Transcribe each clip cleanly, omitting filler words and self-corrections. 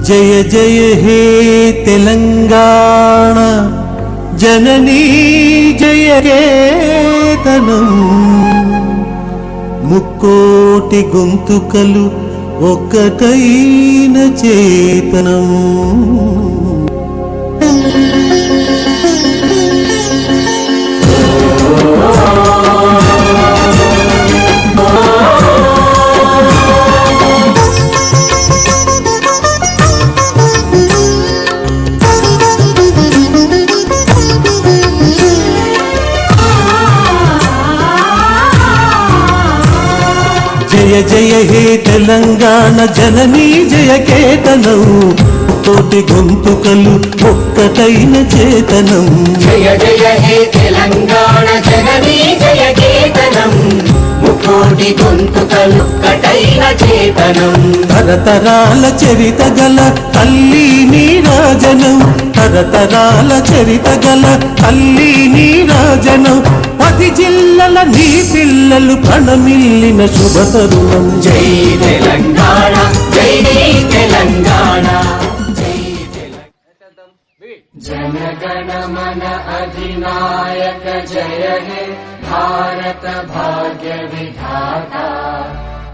జయ జయ హే తెలంగాణ జననీ జయ కేతనం ముక్కోటి గొంతుకలు ఒక్కటైన చేతనం జయ జయ హే తెలంగాణ జననీ జయ కేతనం కోటి గొంతుకలు ఒక్కటైన చేతనం జయ జయ హే తెలంగాణ జననీ జయ కేతనం ముకోటి గొంతుకలు ఒక్కటైన చేతనం తరతరాల చరిత గల తల్లి నీరాజనం తరతరాల చరిత గల తల్లి నీరాజనం 10 జిల్లల నీ పిల్లలు ప్రణమిల్లిన శుభతరుణం జై తెలంగాణ జై తెలంగాణ जनगण मन अधिनायक जय हे भारत भाग्य विधाता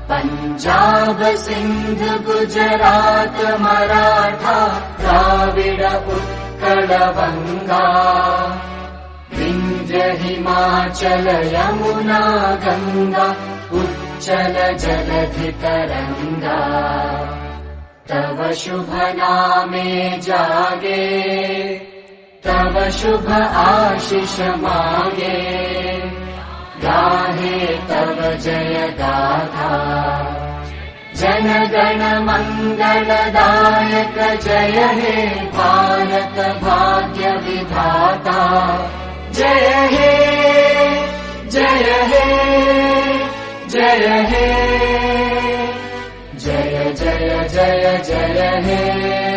पंजाब सिंध गुजरात मराठा द्राविड उत्कल बंगा विंध्य हिमाचल यमुना गंगा उच्चल जलधि तरंगा तव शुभ नामे जागे तव शुभ आशीष मागे गाहे तव जय गाथा जनगण मंगलदायक जय हे भारत भाग्य विधाता जय हे जय हे जय हे जय जय जय जय हे।